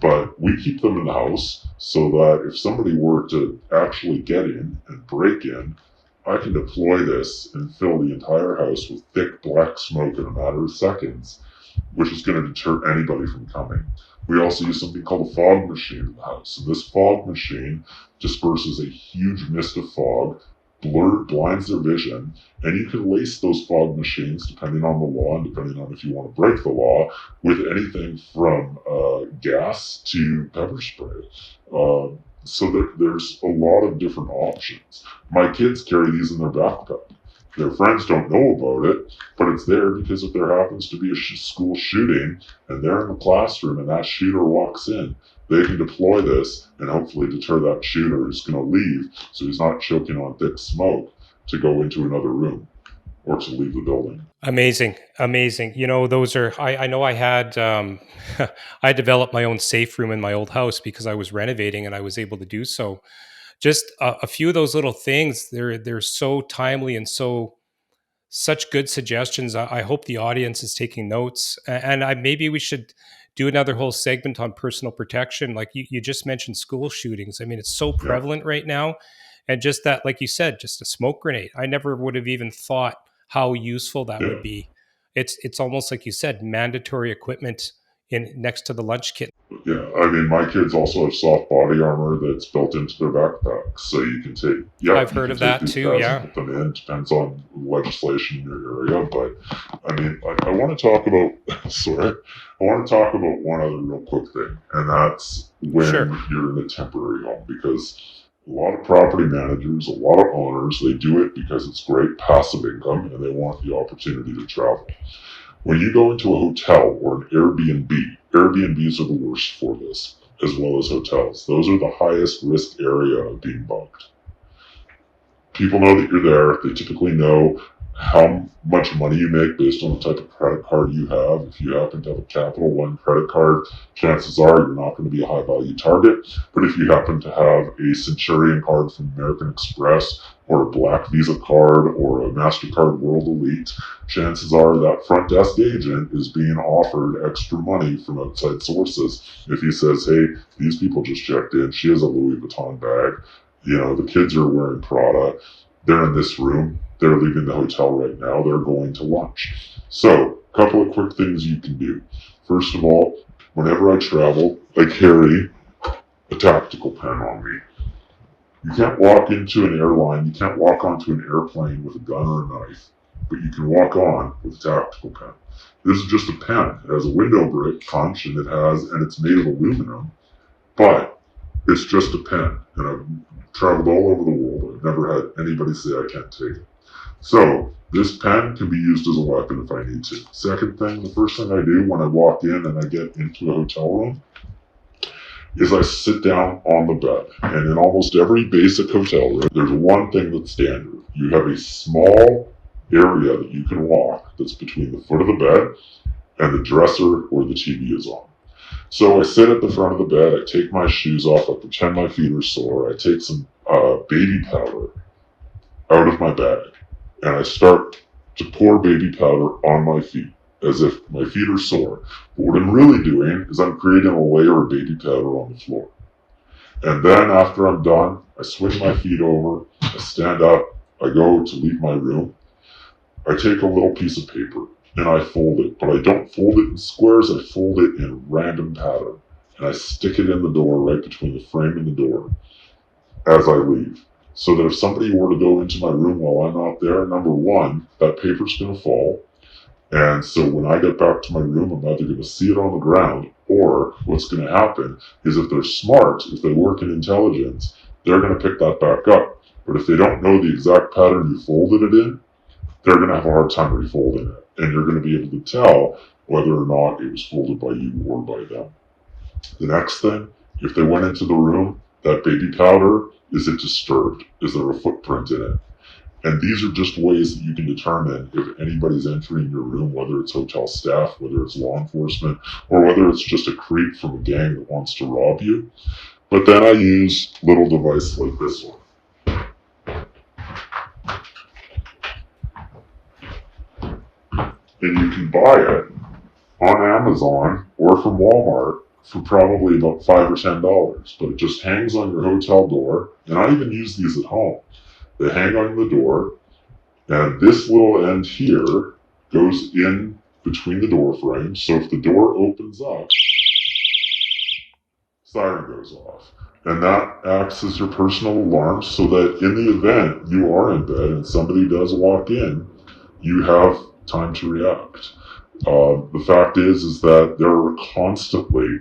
but we keep them in the house so that if somebody were to actually get in and break in, I can deploy this and fill the entire house with thick black smoke in a matter of seconds, which is going to deter anybody from coming. We also use something called a fog machine in the house. And this fog machine disperses a huge mist of fog, blinds their vision, and you can lace those fog machines, depending on the law and depending on if you want to break the law, with anything from gas to pepper spray. So there's a lot of different options. My kids carry these in their backpack. Their friends don't know about it, but it's there because if there happens to be a school shooting and they're in the classroom and that shooter walks in, they can deploy this and hopefully deter that shooter who's going to leave so he's not choking on thick smoke to go into another room or to leave the building. Amazing, amazing. You know, those are. I know I had. I developed my own safe room in my old house because I was renovating, and I was able to do so. Just a few of those little things. They're so timely and such good suggestions. I hope the audience is taking notes, and maybe we should do another whole segment on personal protection. Like you just mentioned, school shootings. I mean, it's so Yeah, prevalent right now, and just that, like you said, just a smoke grenade. I never would have even thought how useful that yeah. would be. It's almost like you said, mandatory equipment in next to the lunch kit. Yeah, I mean, my kids also have soft body armor that's built into their backpacks, so you can take, yeah, I've you heard can of take that these too. pads and Yeah, put them in. Depends on legislation in your area, but I mean, I want to talk about, sorry, I want to talk about one other real quick thing, and that's sure. when you're in a temporary home, because a lot of property managers, a lot of owners, they do it because it's great passive income and they want the opportunity to travel. When you go into a hotel or an Airbnb, Airbnbs are the worst for this, as well as hotels. Those are the highest risk area of being bugged. People know that you're there. They typically know how much money you make based on the type of credit card you have. If you happen to have a Capital One credit card, chances are you're not going to be a high value target. But if you happen to have a Centurion card from American Express or a Black Visa card or a MasterCard World Elite, chances are that front desk agent is being offered extra money from outside sources. If he says, hey, these people just checked in, she has a Louis Vuitton bag, you know, the kids are wearing Prada, they're in this room, they're leaving the hotel right now, they're going to lunch. So, a couple of quick things you can do. First of all, whenever I travel, I carry a tactical pen on me. You can't walk into an airline, you can't walk onto an airplane with a gun or a knife, but you can walk on with a tactical pen. This is just a pen. It has a window brick punch and it's made of aluminum, but it's just a pen. And I've traveled all over the world. I've never had anybody say I can't take it. So this pen can be used as a weapon if I need to. Second thing, the first thing I do when I walk in and I get into a hotel room is I sit down on the bed. And in almost every basic hotel room, there's one thing that's standard. You have a small area that you can walk that's between the foot of the bed and the dresser where the TV is on. So I sit at the front of the bed, I take my shoes off, I pretend my feet are sore, I take some baby powder, out of my bag, and I start to pour baby powder on my feet as if my feet are sore. But what I'm really doing is I'm creating a layer of baby powder on the floor. And then after I'm done, I swing my feet over, I stand up, I go to leave my room, I take a little piece of paper and I fold it, but I don't fold it in squares, I fold it in random pattern. And I stick it in the door right between the frame and the door as I leave. So that if somebody were to go into my room while I'm not there, number one, that paper's going to fall. And so when I get back to my room, I'm either going to see it on the ground, or what's going to happen is if they're smart, if they work in intelligence, they're going to pick that back up. But if they don't know the exact pattern you folded it in, they're going to have a hard time refolding it. And you're going to be able to tell whether or not it was folded by you or by them. The next thing, if they went into the room, that baby powder, is it disturbed? Is there a footprint in it? And these are just ways that you can determine if anybody's entering your room, whether it's hotel staff, whether it's law enforcement, or whether it's just a creep from a gang that wants to rob you. But then I use little devices like this one. And you can buy it on Amazon or from Walmart for probably about $5 or $10. But it just hangs on your hotel door. And I even use these at home. They hang on the door, and this little end here goes in between the door frames. So if the door opens up, siren goes off. And that acts as your personal alarm so that in the event you are in bed and somebody does walk in, you have time to react. The fact is that there are constantly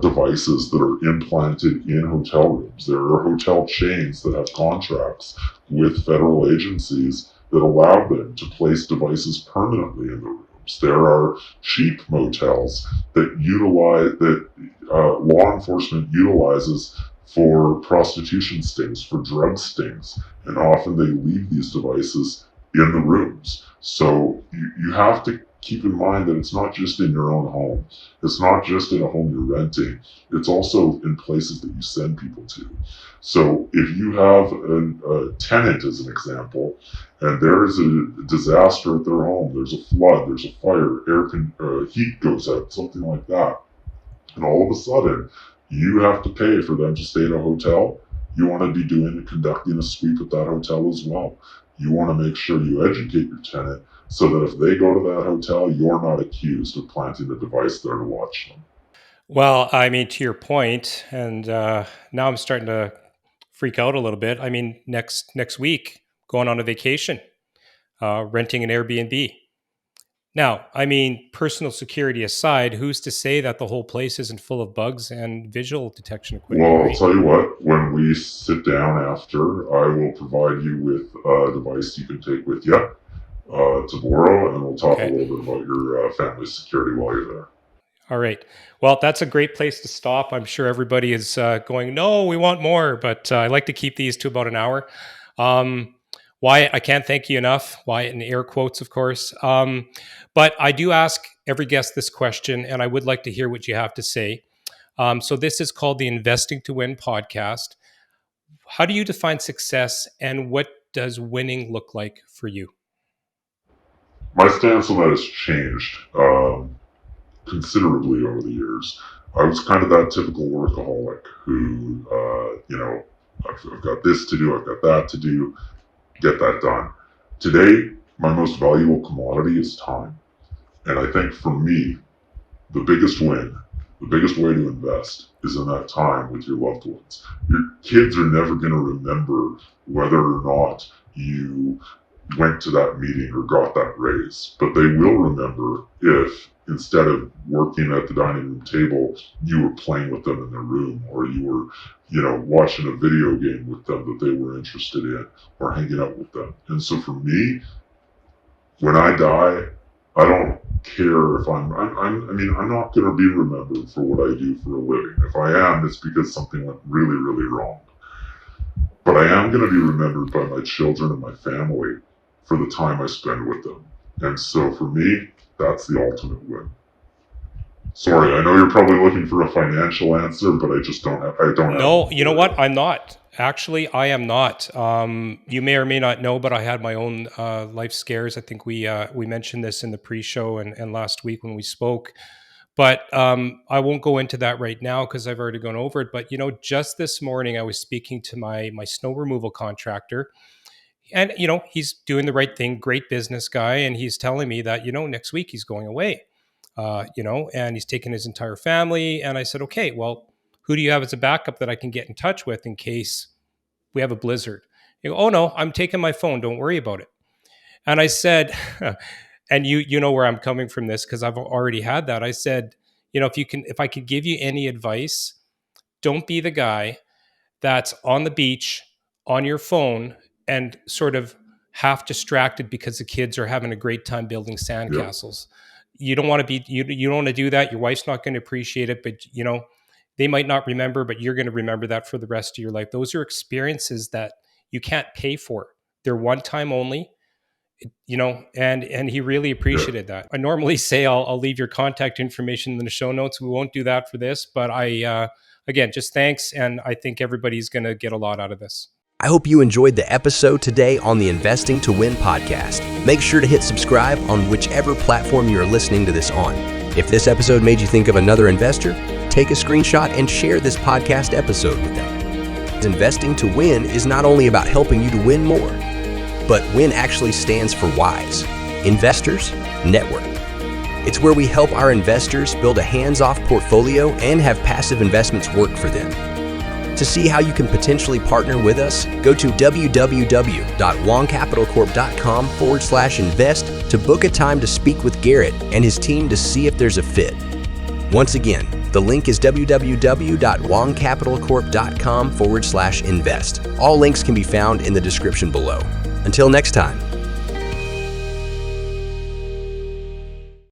devices that are implanted in hotel rooms. There are hotel chains that have contracts with federal agencies that allow them to place devices permanently in the rooms. There are cheap motels that law enforcement utilizes for prostitution stings, for drug stings, and often they leave these devices in the rooms. So you have to keep in mind that it's not just in your own home. It's not just in a home you're renting. It's also in places that you send people to. So if you have a tenant, as an example, and there is a disaster at their home, there's a flood, there's a fire, heat goes out, something like that, and all of a sudden you have to pay for them to stay at a hotel, you want to be conducting a sweep at that hotel as well. You want to make sure you educate your tenant so that if they go to that hotel, you're not accused of planting a device there to watch them. Well, I mean, to your point, and now I'm starting to freak out a little bit. I mean, next week, going on a vacation, renting an Airbnb. Now, I mean, personal security aside, who's to say that the whole place isn't full of bugs and visual detection equipment, Well, I'll right? tell you what, when we sit down after, I will provide you with a device you can take with you to borrow, and we'll talk a Okay. little bit about your family security while you're there. All right. Well, that's a great place to stop. I'm sure everybody is going, no, we want more, but I like to keep these to about an hour. Um, Wyatt, I can't thank you enough. Wyatt in air quotes, of course. But I do ask every guest this question, and I would like to hear what you have to say. So this is called the Investing to Win podcast. How do you define success, and what does winning look like for you? My stance on that has changed considerably over the years. I was kind of that typical workaholic who, I've got this to do, I've got that to do, get that done. Today, my most valuable commodity is time. And I think for me, the biggest win, the biggest way to invest is in that time with your loved ones. Your kids are never going to remember whether or not you went to that meeting or got that raise, but they will remember if instead of working at the dining room table, you were playing with them in their room, or you were, watching a video game with them that they were interested in, or hanging out with them. And so for me, when I die, I don't care if I'm not going to be remembered for what I do for a living. If I am, it's because something went really, really wrong. But I am going to be remembered by my children and my family for the time I spend with them. And so for me, that's the ultimate win. Sorry, I know you're probably looking for a financial answer, but I just don't have, I don't have No, one you know for what? you. I'm not. Actually, I am not. You may or may not know, but I had my own life scares. I think we mentioned this in the pre-show and last week when we spoke. But I won't go into that right now because I've already gone over it. But just this morning I was speaking to my snow removal contractor, and he's doing the right thing, great business guy, and he's telling me that next week he's going away, and he's taking his entire family. And I said, okay, well, who do you have as a backup that I can get in touch with in case we have a blizzard? You go, oh no, I'm taking my phone. Don't worry about it. And I said, and you know where I'm coming from this because I've already had that. I said, if I could give you any advice, don't be the guy that's on the beach on your phone and sort of half distracted because the kids are having a great time building Yeah. sandcastles. You don't want to be you don't want to do that. Your wife's not going to appreciate it, but they might not remember, but you're going to remember that for the rest of your life. Those are experiences that you can't pay for. They're one time only, and he really Yeah. appreciated that. I normally say I'll leave your contact information in the show notes. We won't do that for this, but again, just thanks, and I think everybody's going to get a lot out of this. I hope you enjoyed the episode today on the Investing to Win podcast. Make sure to hit subscribe on whichever platform you're listening to this on. If this episode made you think of another investor, take a screenshot and share this podcast episode with them. Investing to Win is not only about helping you to win more, but WIN actually stands for WISE, Investors Network. It's where we help our investors build a hands-off portfolio and have passive investments work for them. To see how you can potentially partner with us, go to www.wongcapitalcorp.com/invest to book a time to speak with Garrett and his team to see if there's a fit. Once again, the link is www.wongcapitalcorp.com/invest. All links can be found in the description below. Until next time.